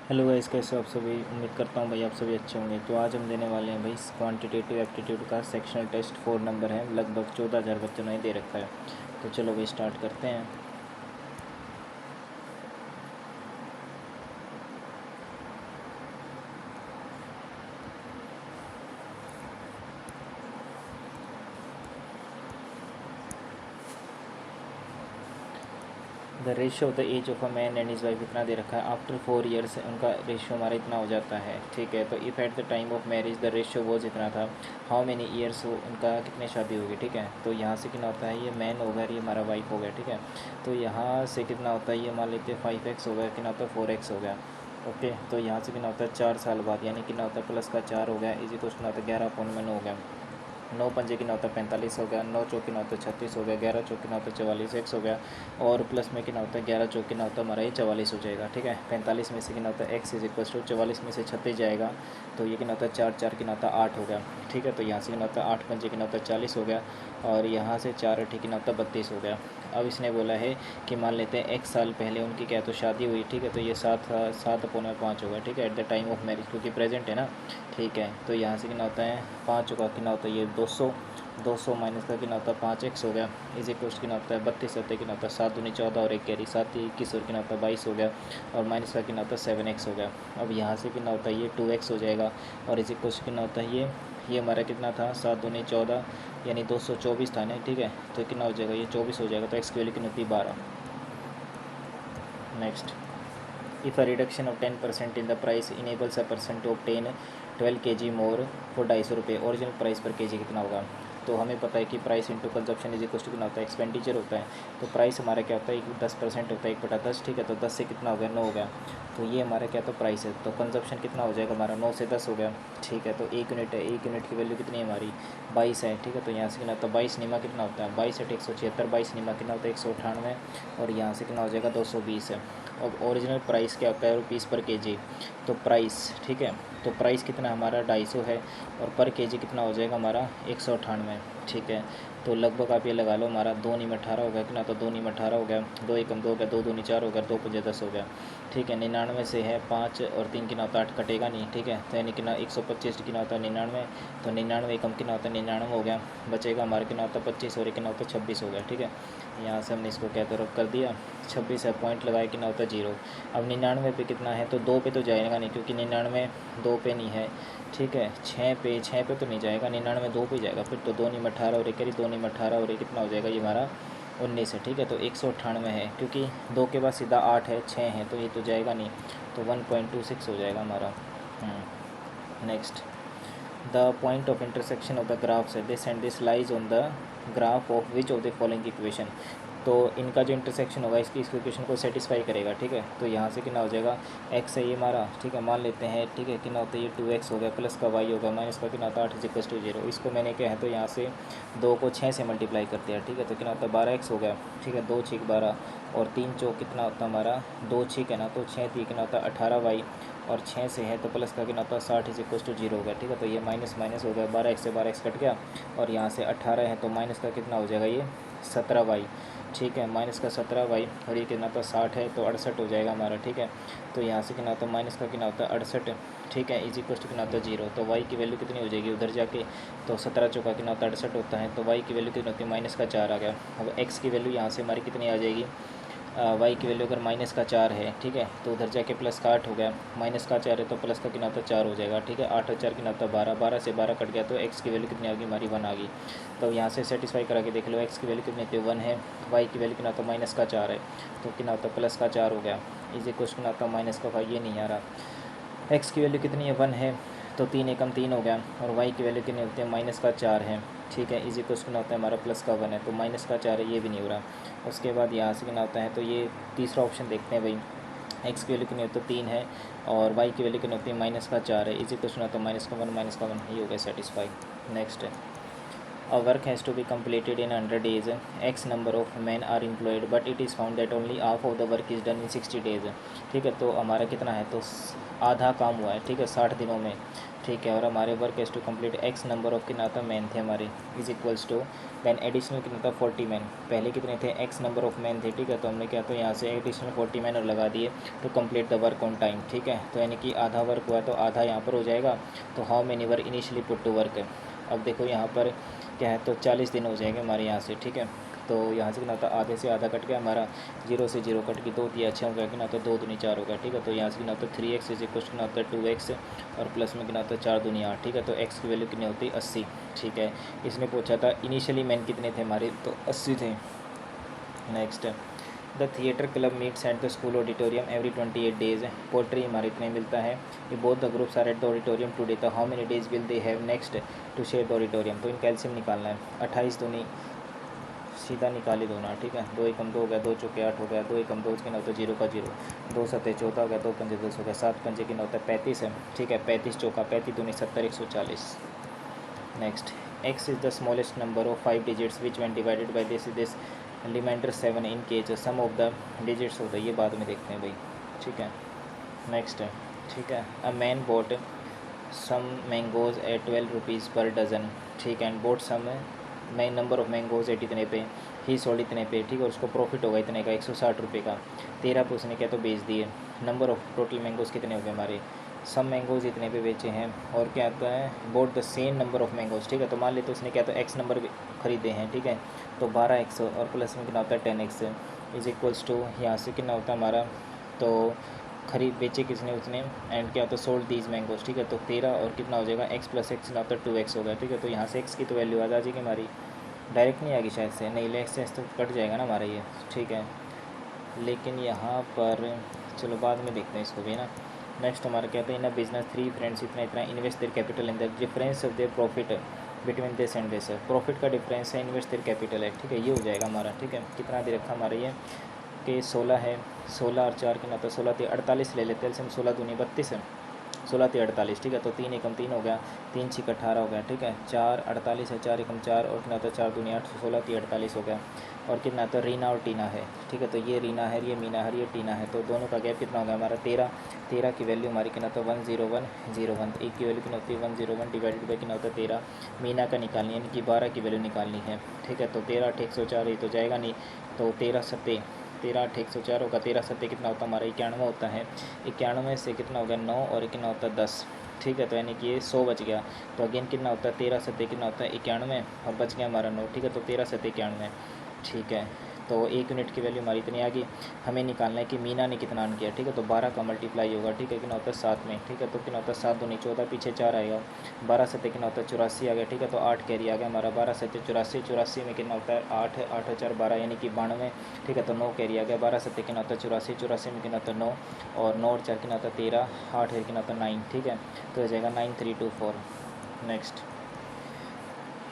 Hello guys, कैसे हो आप सभी। उम्मीद करता हूँ भाई आप सभी अच्छे होंगे। तो आज हम देने वाले हैं भाई क्वांटिटेटिव एप्टीट्यूड का सेक्शनल टेस्ट 4 नंबर है। लगभग 14,000 बच्चों ने दे रखा है। तो चलो भाई स्टार्ट करते हैं। The ratio of the age of a man and is wife इतना दे रखा है। आफ्टर 4 ईयर्स उनका रेशियो हमारा इतना हो जाता है। ठीक है, तो if at the time of marriage the ratio was इतना था, हाउ मेनी ईयर्स उनका कितने शादी होगी। ठीक है, तो यहाँ से कितना होता है, ये मैन हो गया, ये हमारा वाइफ हो गया। ठीक है, तो यहाँ से कितना होता है, ये मान लेते हैं 5x हो गया, कितना होता है 4x हो गया। ओके, तो यहाँ से कितना होता है 4 साल बाद, यानी कितना होता है प्लस का 4 हो गया, इजी क्वेश्चन होता है 11/9 हो गया। 9 पंजे कितना होता है 45 हो गया, 9 चौक कितना होता है 36 हो गया, 11 चौक कितना होता है 44 एक्स हो गया, और प्लस में कितना होता है 11 चौक कितना होता है हमारा ये 44 हो जाएगा। ठीक है, 45 में से कितना होता है एक्स इज इक्वल टू 44 में से 36 जाएगा, तो ये कितना होता है 4 4 कितना होता है 8 हो गया। ठीक है, तो यहाँ से कितना होता है 8 पंजे कितना होता है 40 हो गया, और यहाँ से 4 अठी कितना होता है 32 हो गया। अब इसने बोला है कि मान लेते हैं एक साल पहले उनकी क्या तो शादी हुई। ठीक है, तो ये 7/5 होगा। ठीक है, at the time of marriage, क्योंकि प्रेजेंट है ना। ठीक है, तो यहाँ से कितना होता है 5 का कितना होता है ये 200 माइनस का कितना होता है 5x हो गया, इज इक्वल कितना होता है 32 होता है, कितना होता है 7 दूनी 14 और एक कैरी 7 21 और कितना होता है 22 हो गया, और माइनस का कितना होता है 7x हो गया। अब यहाँ से कितना होता है ये 2x हो जाएगा, और इज इक्वल कितना होता है ये हमारा कितना था 7 दूनी 14 यानी 224 था ना। ठीक है, तो कितना हो जाएगा ये 24 हो जाएगा, तो एक्स की वैल्यू कितनी होती है 12। Next, if a reduction of 10% in the price enables a person to obtain 12 kg more for 250 रुपये, ओरिजिनल प्राइस पर केजी कितना होगा। तो हमें पता है कि price into consumption is equal to कितना होता है एक्सपेंडिचर होता है। तो प्राइस हमारा क्या होता है 10% होता है 1/10। ठीक है, तो 10 से कितना हो गया 9 हो गया, तो ये हमारा क्या तो प्राइस है। तो कंजप्शन कितना हो जाएगा हमारा 9 से 10 हो गया। ठीक है, तो 1 यूनिट है, 1 यूनिट की वैल्यू कितनी है हमारी 22 है। ठीक है, तो यहाँ से कितना होता है 22 निमा कितना होता है 22 8 176, 22 निमा कितना होता है 198, और यहाँ से कितना हो जाएगा 220 है। अब ओरिजिनल प्राइस क्या होता है रुपीज़ पर केजी, तो प्राइस ठीक है, तो प्राइस कितना हमारा 250 है, और पर केजी कितना हो जाएगा हमारा 198। ठीक है, तो लगभग आप ये लगा लो हमारा 2 नीम 18 हो गया, कितना तो 2 नीम 18 हो गया, 2 एकम 2 हो गया, 2 दूनी 4 हो गया, 2 पंजे 10 हो गया। ठीक है, 99 से है 5 और 3 कितना होता है 8 कटेगा नहीं। ठीक है, तो यानी कितना 125 कितना होता है 99, तो 99 एकम कितना होता है 99 हो गया, बचेगा हमारा कितना होता है 25 और कितना होता है 26 हो गया। ठीक है, यहाँ से हमने इसको क्या तो रख कर दिया 26 है, पॉइंट लगाए कितना होता है 0। अब 99 पे कितना है, तो 2 पे तो जाएगा नहीं, क्योंकि 99 2 पे नहीं है। ठीक है, 6 पे तो नहीं जाएगा, 99 2 पे जाएगा, फिर तो 2 नीम 18 और एक 2 नीम 18 और ये कितना हो जाएगा ये हमारा 19 है। ठीक है, तो 198 है, क्योंकि 2 के बाद सीधा 8 है 6 है, तो ये तो जाएगा नहीं, तो 1.26 हो जाएगा हमारा। Next, the point of intersection of the graphs है this and this lies on the graph of which of the following equation. तो इनका जो इंटरसेक्शन होगा इसकी इस इक्वेशन को सेटिस्फाई करेगा। ठीक है, तो यहाँ से कितना हो जाएगा x है ये हमारा। ठीक है, मान लेते हैं। ठीक है, कितना होता है ये 2x हो गया, प्लस का y होगा, माइनस का कितना होता है 8 इज इक्वल टू 0। इसको मैंने क्या है तो यहाँ से 2 को 6 से मल्टीप्लाई करते हैं। ठीक है, तो कितना होता है 12x हो गया। ठीक है, 2 छीक 12 और 3 चौक कितना होता है हमारा 2 छीक है ना, तो 6 3 कितना होता है 18y, और 6 से है तो प्लस का कितना होता है 60 इज इक्वल टू 0 हो गया। ठीक है, तो ये माइनस माइनस हो गया, 12x से 12x कट गया, और यहाँ से 18 है तो माइनस का कितना हो जाएगा ये 17y। ठीक है, माइनस का 17y, और ये कितना तो 60 है तो 68 हो जाएगा हमारा। ठीक है, तो यहाँ से कितना होता है माइनस का कितना होता है 68। ठीक है, इज इक्वल टू कितना होता है 0, तो y की वैल्यू कितनी हो जाएगी उधर जाके, तो 17 चौका कितना होता है 68 होता है, तो y की वैल्यू कितनी होती है माइनस का 4 आ गया। अब x की वैल्यू यहाँ से हमारी कितनी आ जाएगी, y की वैल्यू अगर माइनस का 4 है। ठीक है, तो उधर जाके प्लस का 8 हो गया, माइनस का 4 है तो प्लस का कितना होता है 4 हो जाएगा। ठीक है, 8 और 4 कितना होता है 12, 12 से 12 कट गया, तो x की वैल्यू कितनी आ गई हमारी 1 आ गई। तो यहाँ से सेटिस्फाई करा के देख लो, x की वैल्यू कितनी होती है 1 है, y की वैल्यू कितना होता है माइनस का 4 है, तो कितना होता है प्लस का 4 हो गया, इज इक्वल कितना होता है माइनस का 5, ये नहीं आ रहा। x की वैल्यू कितनी है 1 है, तो 3 एकम 3 हो गया, और y की वैल्यू कितनी होती है माइनस का 4 है। ठीक है, इज इक्वल कितना होता है हमारा प्लस का 1 है, तो माइनस का 4 है, ये भी नहीं हो रहा। उसके बाद यहाँ से कितना होता है, तो ये तीसरा ऑप्शन देखते हैं भाई। x की वैल्यू कितनी होती है 3 है, और y की वैल्यू कितनी होती है माइनस का 4 है, इज इक्वल होता है माइनस का 1 ये हो गया सेटिस्फाई। नेक्स्ट है, A work has to be completed in 100 days. X number of men are employed, but it is found that only half of the work is done in 60 days. ठीक है, तो हमारा कितना है, तो आधा काम हुआ है, ठीक है, 60 दिनों में, ठीक है। और हमारे work has to complete x number of कितना था, मैन थे हमारे, is equals to than additional कितना था 40 मैन। पहले कितने थे, एक्स नंबर ऑफ मैन थे, ठीक है, तो हमने क्या, तो यहाँ से एडिशनल 40 मैन और लगा दिए तो complete the work on time, ठीक है। तो यानी कि आधा वर्क हुआ तो आधा यहाँ पर हो जाएगा। तो how many were initially put to work, अब देखो यहाँ पर क्या है, तो 40 दिन हो जाएंगे हमारे यहाँ से, ठीक है। तो यहाँ से कितना था, आधे से आधा कट गया हमारा, 0 से 0 कट गई, 2 दिया, अच्छा हो गया, कितना होता है 2 दूनी 4 हो गया, ठीक है। तो यहाँ से कितना होता है 3x इज इक्वल कितना होता है 2x और प्लस में कितना होता है 4 दूनी 8, ठीक है। तो x की वैल्यू कितनी होती है 80, ठीक है। इसने पूछा था इनिशियली मैन कितने थे हमारे, तो 80 थे। Next, the theatre club meets at the school auditorium every 28 days. Poetry हमारे इतने मिलता है, ये both the groups are at the auditorium today, तो how many days will they have next to share the auditorium. तो इनका LCM निकालना है, 28 दूनी सीधा निकाली दो ना, ठीक है। 2 एकम 2 हो गया, 2 चौके 8 हो गया, 2 एकम 2 कितना होता है 0 का 0, 2 सत्ते 14 हो गया, 2 पंजे 10 हो गया, 7 पंजे कितना होता है 35 है, ठीक है। 35 चौका 35 दूनी 70, 140। Next, x is the smallest number of 5 digits which when divided by this reminder 7 in case sum of the digits होता है, ये बाद में देखते हैं भाई, ठीक है। नेक्स्ट है, ठीक है, a man bought some mangoes at 12 rupees per dozen, ठीक है, and bought some number of mangoes at इतने पे, ही सोल्ड इतने पे, ठीक है। उसको प्रॉफिट होगा इतने का, 160 रुपये का। 13 पे उसने क्या, तो बेच दिए। नंबर ऑफ टोटल मैंगोज कितने हो गए हमारे, सम मैंगोज इतने पे बेचे हैं, और क्या आता है, boat the same number of mangoes, ठीक है। तो मान लेते उसने क्या, तो एक्स नंबर खरीदे हैं, ठीक है। तो 12x और प्लस में कितना होता है 10x इज इक्वल्स टू, यहाँ से कितना होता है हमारा, तो खरीद बेचे किसने, उसने, एंड क्या होता है सोल्ड दीज मैंगोज, ठीक है। तो 13 और कितना हो जाएगा x प्लस एक्स होता है 2x हो गया, ठीक है। तो यहाँ से x की तो वैल्यू आ जाएगी हमारी, डायरेक्ट नहीं आएगी शायद से, नहीं लेक्स से तो कट जाएगा ना हमारा ये, ठीक है। लेकिन यहाँ पर चलो बाद में देखते हैं इसको भी ना। नेक्स्ट हमारा कहते हैं इन अ बिजनेस 3 फ्रेंड्स इतना इतना invest their capital in the difference of their profit between this and this, profit का डिफरेंस है, इन्वेस्ट देयर कैपिटल है, ठीक है। ये हो जाएगा हमारा, ठीक है। कितना दे रखा हमारा ये कि 16 है, 16 और 4 कितना होता है 16 × 48 ले लेते हैं, हम 16 दूनी 32 है, 16 × 48, ठीक है। तो 3 एकम 3 हो गया, 3 6 18 हो गया, ठीक है। 4 48 है, 4 एकम 4 और कितना होता है 4 दूनी 8, 16 × 48 हो गया। और कितना होता है रीना और टीना है, ठीक है। तो ये रीना है, ये मीना है, ये टीना है, तो दोनों का गैप कितना हो गया हमारा 13। 13 की वैल्यू हमारी कितना होता है 10101, एक की वैल्यू कितना होती है 101 डिवाइडेड बाई कितना होता है 13। मीना का निकालनी है, यानी कि 12 की वैल्यू निकालनी है, ठीक है। तो 13 8 104 ये तो जाएगा नहीं, तो 13 सत्ते 13 8 104 होगा, 13 सत्ते कितना होता है हमारा 91 होता है। 91 से कितना होगा 9 और कितना होता है 10, ठीक है। तो यानी कि ये 100 बच गया। तो अगेन कितना होता है 13 सत्ते कितना होता है 91 और बच गया हमारा 9, ठीक है। तो 13 सत्ते 91, ठीक है। तो 1 यूनिट की वैल्यू हमारी इतनी आ गई। हमें निकालना है कि मीना ने कितना अर्न किया, ठीक है। तो 12 का मल्टीप्लाई होगा, ठीक है, कितना होता है 7 में, ठीक है। तो कितना होता है 7 दूनी 14, पीछे 4 आएगा, 12 सत्ते कितना होता है 84 आ गया, ठीक है। तो 8 कैरी आ गया हमारा, 12 सत्ते 84, 84 में कितना होता है 8 8 4 12 यानी कि 92, ठीक है। तो 9 कैरी आ गया, 12 सत्ते कितना होता है 84, 84 में कितना होता है 9 और 9 और 4 कितना होता है 13, 8 है कितना होता है 9, ठीक है। तो हो जाएगा 9324। Next,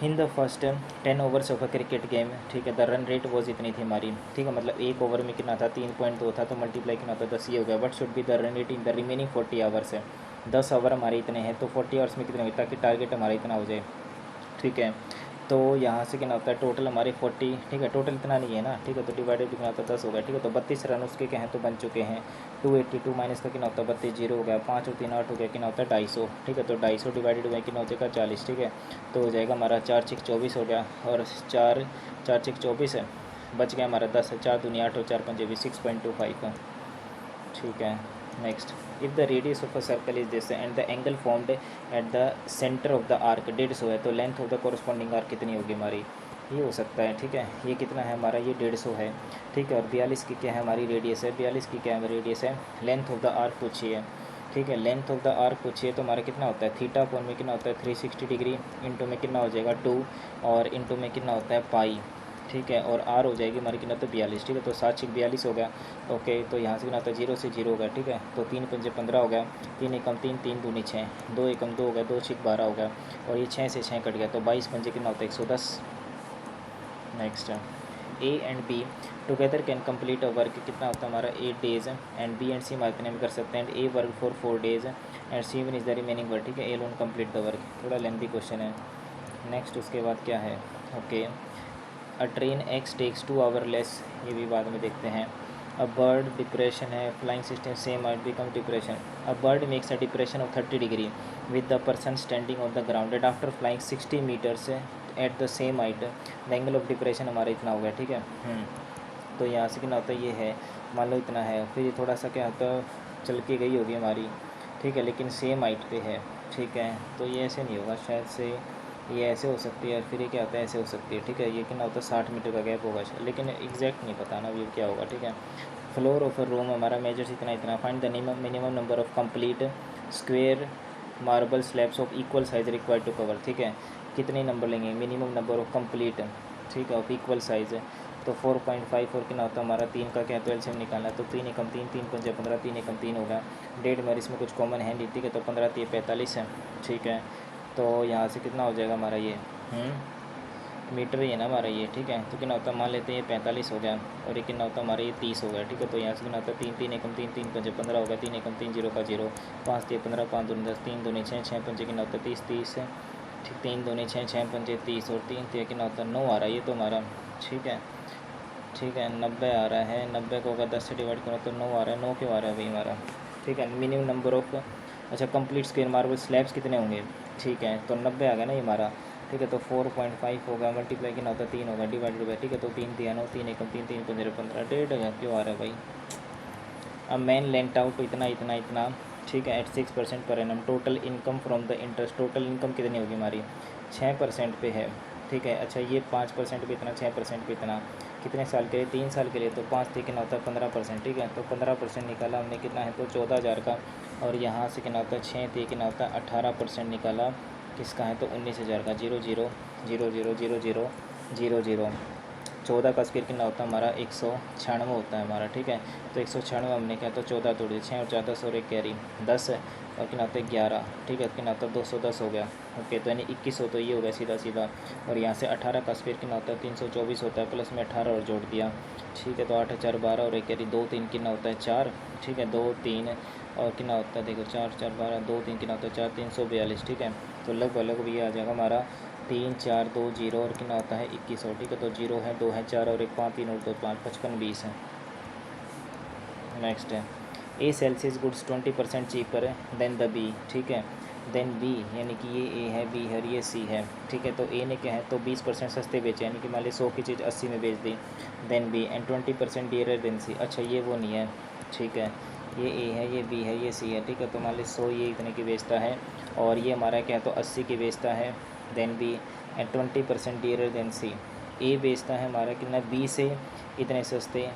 in the first 10 overs of a cricket game, ठीक है, द रन रेट वॉज इतनी थी हमारी, ठीक है। मतलब 1 ओवर में कितना था 3.2 था, तो मल्टीप्लाई कितना होता है 10 ये हो गया। But should be the run rate in the remaining 40 hours है, 10 ओवर हमारे इतने हैं, तो 40 आवर्स में कितने होता है, ताकि टारगेट हमारा इतना हो जाए, ठीक है। तो यहाँ से कितना होता है टोटल हमारे 40, ठीक है। टोटल इतना नहीं है ना, ठीक है। तो डिवाइडेड कितना होता है 10 हो गया, ठीक है। तो 32 रन उसके क्या हैं तो बन चुके हैं। 282 माइनस का कितना होता है 32, 0 हो गया, 5 और 3 8 हो गया, कितना होता है 250, ठीक है। तो 250 डिवाइडेड बाई कितना हो जाएगा 40, ठीक है। तो हो जाएगा हमारा 4 6 24 हो गया, और 4 4 6 24 है, बच गया हमारा 10, 4 दूनी 8 और 4 पंजे भी 6.25 का, ठीक है। Next, if the radius of a circle is this and the angle formed at the centre of the arc 150 है, तो length of the corresponding arc कितनी होगी हमारी, ये हो सकता है, ठीक है। ये कितना है हमारा, ये 150 है, ठीक है। और 42 की क्या है हमारी रेडियस है, 42 की क्या है रेडियस है। लेंथ ऑफ द आर्क पूछिए, ठीक है। लेंथ ऑफ द आर्क पूछिए तो हमारा कितना होता है थीटा कोण में कितना होता है 360 डिग्री, इंटू में कितना हो जाएगा 2 और इंटू में कितना होता है पाई, ठीक है। और आर हो जाएगी हमारी कितना तो 42, ठीक है। तो 7 6 42 हो गया, ओके। तो यहाँ से कितना होता है 0 से 0 हो गया, ठीक है। तो 3 पंजे 15 हो गया, 3 एकम 3 3 दूनी 6, 2 एकम 2 हो गया, 2 6 12 हो गया, और ये 6 से 6 कट गया, तो 22 पंजे कितना होता है 110। Next, A and B together can complete a work, कितना होता है हमारा 8 days, and B and C हम इतने में कर सकते हैं, and A work for 4 days and C one is the remaining work, ठीक है। A alone complete the work, थोड़ा लेंथी क्वेश्चन है। नेक्स्ट उसके बाद क्या है, okay, a train x takes 2 hour less, ये भी बाद में देखते हैं। अ बर्ड डिप्रेशन है, flying system same might become depression. A bird makes a depression of 30 degree with the person standing on the ground and after flying 60 metres at the same height the angle of depression हमारा इतना हो गया, ठीक है। तो यहाँ से कितना होता है, ये है, मान लो इतना है, फिर ये थोड़ा सा क्या होता है, चल के गई होगी हमारी, ठीक है, लेकिन सेम हाइट पे है, ठीक है। तो ये ऐसे नहीं होगा, शायद से ये ऐसे हो सकती है, फिर ये क्या होता है, ऐसे हो सकती है, ठीक है। ये कितना होता है, 60 मीटर का गैप होगा, लेकिन एग्जैक्ट नहीं पता ना व्यू क्या होगा, ठीक है। फ्लोर ऑफ अ रूम हमारा मेजर्स इतना इतना, find the minimum number of complete square marble slabs of equal size required to cover, ठीक है। कितने नंबर लेंगे, मिनिमम नंबर ऑफ कंप्लीट, ठीक है, ऑफ इक्वल साइज, तो 4.5 और कितना होता है हमारा 3 का क्या, तो एलसीएम निकालना है, तो 3 एकम 3, 3 पंजे 15, 3 एकम 3 होगा। डेढ़ में इसमें कुछ कॉमन है नहीं, ठीक है, तो 15 3 45 है, ठीक है। तो यहाँ से कितना हो जाएगा हमारा ये मीटर ही है ना हमारा ये, ठीक है। तो कितना होता है, मान लेते हैं ये 45 हो गया, और ये कितना होता है हमारा ये 30 हो गया, ठीक है। तो यहाँ से कितना होता है 3 3 एकम 3, 3 पंजे 15 होगा, 3 एकम 3 0 का 0, 5 3 15, 5 दूनी 10, 3 दूनी 6, 6 पंजे कितना होता है 30 30, ठीक, 3 दूनी 6, 6 पंजे 30, और 3 3 कितना होता है 9 आ रहा है ये तो हमारा, ठीक है, ठीक है। 90 आ रहा है, 90 को अगर 10 से डिवाइड करो तो 9 आ रहा है, 9 क्यों आ रहा है भाई हमारा, ठीक है। मिनिमम नंबर ऑफ, अच्छा, कंप्लीट स्क्वायर मार्बल स्लैब्स कितने होंगे, ठीक है, तो 90 आ गया ना ये हमारा, ठीक है। तो 4.5 होगा, मल्टीप्लाई कितना होता है 3 होगा, डिवाइडेड बाई, ठीक है। तो 3 3 9, 3 एकम 3, 3 15 15, 1.5 क्यों आ रहा है भाई। अब मैन लेंट आउट इतना इतना इतना, ठीक है, at 6% per annum. Total income from the interest, total income कितनी होगी हमारी, 6% पे है, ठीक है। अच्छा, ये 5% पे इतना, 6% पे इतना, कितने साल के लिए, 3 साल के लिए, तो 5 कितना होता है 15%, ठीक है। तो 15% निकाला हमने, कितना है, तो 14,000 का, और यहाँ से कितना होता है 6 कितना होता है 18% निकाला, किसका है, तो 19,000 का, 0 0 0 0 0 0 0 0। 14 का स्क्वायर कितना होता है हमारा 196 होता है हमारा, ठीक है। तो 196 हमने क्या, तो 14 तोड़ दिया, 6 और 4 10 और एक कैरी 10 है, और कितना होता है 11, ठीक है, कितना होता है 210 हो गया, ओके। तो यानी 2100, तो ये हो गया सीधा सीधा। और यहाँ से 18 का स्क्वायर कितना होता है 324 होता है, प्लस में 18 और जोड़ दिया, ठीक है। तो 8 4 12 और एक कैरी 2 3 कितना होता है 4, ठीक है, 2 3 और कितना होता है, देखो 4 4 12 2 3 कितना होता है 4 342, ठीक है। तो लगभग भी आ जाएगा हमारा 3 4 2 0 और कितना होता है 2100, ठीक है। तो 0 है, 2 है, 4 और एक 5, 3 और 2 5, 55 20 है। नेक्स्ट है, A sells his goods 20% cheaper than the B, ठीक है, देन बी, यानी कि ये ए है, बी है और ये सी है, ठीक है। तो ए ने क्या है, तो 20% सस्ते बेचे, यानी कि मान ली 100 की चीज़ 80 में बेच दी, then B and 20% dearer than C. अच्छा, ये वो नहीं है, ठीक है, ये ए है, ये बी है, ये सी है, ठीक है। तो मान ली 100 ये इतने की बेचता है, और ये हमारा क्या है, तो 80 की बेचता है, then B and 20% dearer than C. A बेचता है हमारा कितना, बी से इतने सस्ते,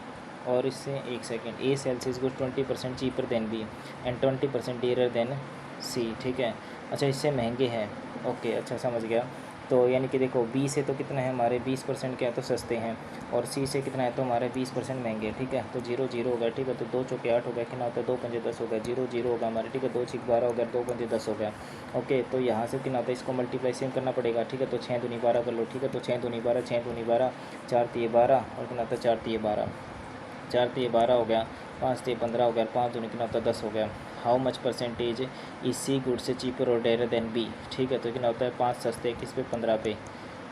और इससे एक second, A sells his good 20% cheaper than B and 20% dearer than C, ठीक है। अच्छा, इससे महंगे हैं, ओके, अच्छा समझ गया। तो यानी कि देखो, बी से तो कितना है हमारे 20% क्या है, तो सस्ते हैं, और सी से कितना है, तो हमारे 20% महंगे, ठीक है। तो 0 0 हो गया, ठीक है। तो 2 चौके 8 हो गया, कितना होता है 2 पंजे 10 हो गया, 0 0 होगा हमारे, ठीक है। 2 6 12 हो गया, 2 पंजे 10 हो गया, ओके। तो यहाँ से कितना होता है, इसको मल्टीप्लाई सेम करना पड़ेगा, ठीक है। तो 6 दूनी 12 कर लो, ठीक है। तो 6 दूनी 12, 6 दूनी 12, 4 3 12, और कितना होता है 4 3 12, 4 3 12 हो गया, 5 3 15 हो गया, 5 दूनी कितना होता है 10 हो गया। How much percentage is C good से cheaper or dearer than B, ठीक है। तो कितना होता है 5 सस्ते किस पे, 15 पे,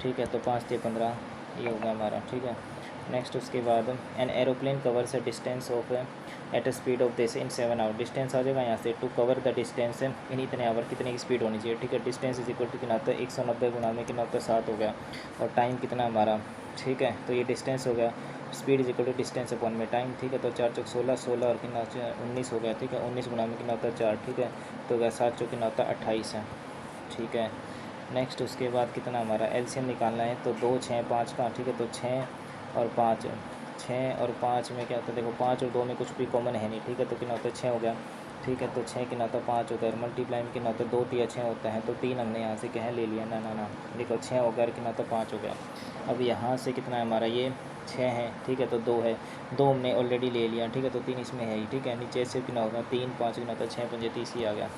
ठीक है। तो 5 3 15 ये हो गया हमारा, ठीक है। नेक्स्ट उसके बाद, an aeroplane covers a distance of at a speed of this in 7 hour, distance आ जाएगा यहाँ से, to cover the distance in इतने आवर, कितने की स्पीड होनी चाहिए, ठीक है। डिस्टेंस इज इक्वल टू कितना होता है 190 गुना में कितना होता है 7 हो गया, और टाइम कितना हमारा, ठीक है। तो ये डिस्टेंस हो गया, speed is equal to distance upon में टाइम, ठीक है। तो 4 चौक 16 16 और कितना 19 हो गया, ठीक है। 19 गुना में कितना होता है 4, ठीक है। तो गया 7 चौक कितना होता है 28 है, ठीक है। नेक्स्ट उसके बाद कितना हमारा एलसीएम निकालना है, तो 2 6 5 का, ठीक है। तो 6 और 5, 6 और 5 में क्या होता है, देखो 5 और 2 में कुछ भी कॉमन है नहीं, ठीक है। तो कितना होता है 6 हो गया, ठीक है। तो 6 कितना होता है 5 होता है, मल्टीप्लाई में कितना होता है 2 3 6 होता है, तो 3 हमने यहाँ से क्या है ले लिया, ना ना ना, देखो 6 हो गया, कितना होता है 5 हो गया। अब यहाँ से कितना है हमारा, ये 6 है, ठीक है। तो 2 है, 2 हमने ऑलरेडी ले लिया, ठीक है। तो 3 इसमें है ही, ठीक है। नीचे से कितना होगा 3 5 कितना होता है 6 पंजे 30 ही आ गया।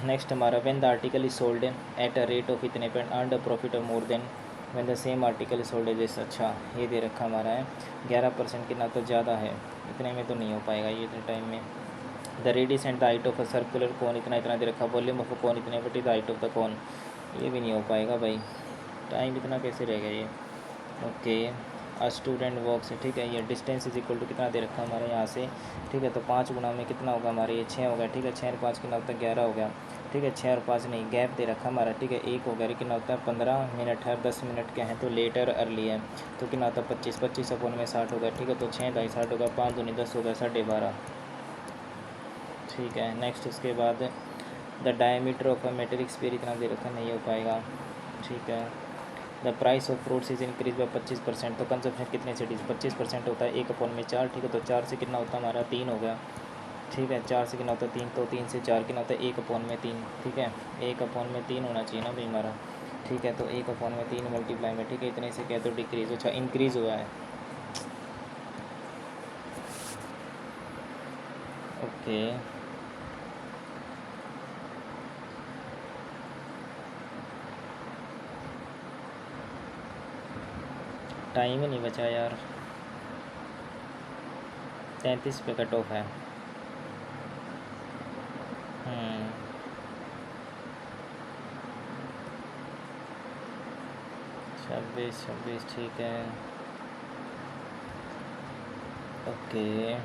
नेक्स्ट हमारा, when the article is sold at a rate of इतने पर earn the profit of more than when the same article is sold as, अच्छा ये दे रखा हमारा है 11% कितना, तो ज़्यादा है, इतने में तो नहीं हो पाएगा ये इतने टाइम में, the radius and the height of a circular cone इतना इतना दे रखा, वॉल्यूम ऑफ अ कोन इतने, but the height of the cone, ये भी नहीं हो पाएगा भाई, टाइम इतना कैसे रहेगा ये। ओके, अ स्टूडेंट वॉक्स, ठीक है, ये डिस्टेंस इज इक्वल टू कितना दे रखा हमारे यहाँ से, ठीक है, तो 5 गुना में कितना होगा हमारे, ये 6 होगा, ठीक है, 6 और 5 कितना होता है 11 हो गया, ठीक है, 6 और 5 नहीं, गैप दे रखा हमारा, ठीक है, 1 हो गया, कितना होता है 15 मिनट है, 10 मिनट क्या है तो लेटर अर्ली है, तो कितना होता है 25, 25 अपॉन में 60 हो गया, ठीक है, तो 6 दाई 60 होगा, 5 दूनी 10 हो गया, 12.5, ठीक है। नेक्स्ट उसके बाद the diameter of a metallic sphere इतना दे रखा, नहीं हो पाएगा, ठीक है। The price of fruits is increase by 25%, तो कंजप्शन कितने से 25% होता है, 1/4, ठीक है, तो 4 से कितना होता है हमारा 3 हो गया, ठीक है, 4 से कितना होता है 3, तो 3 से 4 कितना होता है 1/3, ठीक है, 1/3 होना चाहिए ना भाई हमारा, ठीक है, तो 1/3 मल्टीप्लाई में, ठीक है, इतने से क्या तो डिक्रीज, अच्छा इंक्रीज़ हुआ है। ओके, टाइम ही नहीं बचा यार, 33 पे कट ऑफ है। 26, ठीक है, ओके।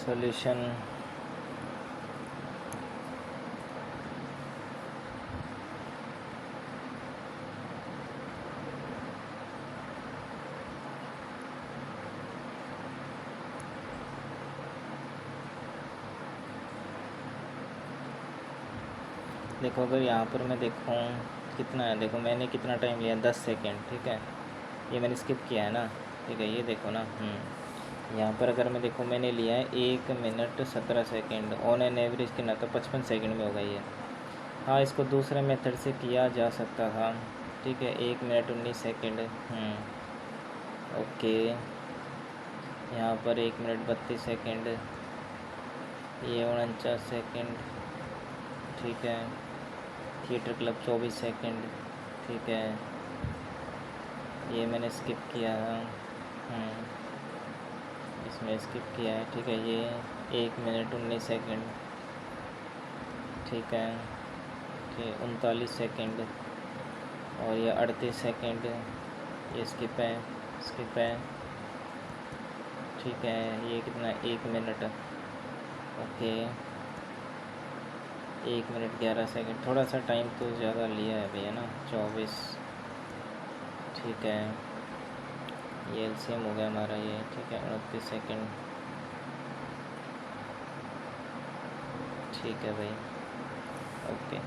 सॉल्यूशन, देखो अगर यहाँ पर मैं देखूँ कितना है, देखो मैंने कितना टाइम लिया 10 सेकेंड, ठीक है, ये मैंने स्किप किया है ना, ठीक है, ये देखो ना, यहाँ पर अगर मैं देखूँ मैंने लिया है 1 minute 17 second, on an average कितना था 55 सेकेंड में होगा ये। हाँ, इसको दूसरे मेथड से किया जा सकता था, ठीक है, 1 मिनट 19 सेकेंड, ओके, यहाँ पर 1 मिनट 32 सेकेंड, ये 49 सेकेंड, ठीक है, थिएटर क्लब 24 सेकेंड, ठीक है, ये मैंने स्किप किया है, इसमें स्किप किया है, ठीक है, ये 1 मिनट 19 सेकेंड, ठीक है, कि 39 सेकेंड, और ये 38 सेकेंड, ये स्किप है, ठीक है, ये कितना 1 मिनट, ओके, 1 मिनट 11 सेकेंड, थोड़ा सा टाइम तो ज़्यादा लिया है भैया ना, 24, ठीक है, ये एलसीएम हो गया हमारा ये, ठीक है, 29 सेकेंड, ठीक है भाई, ओके।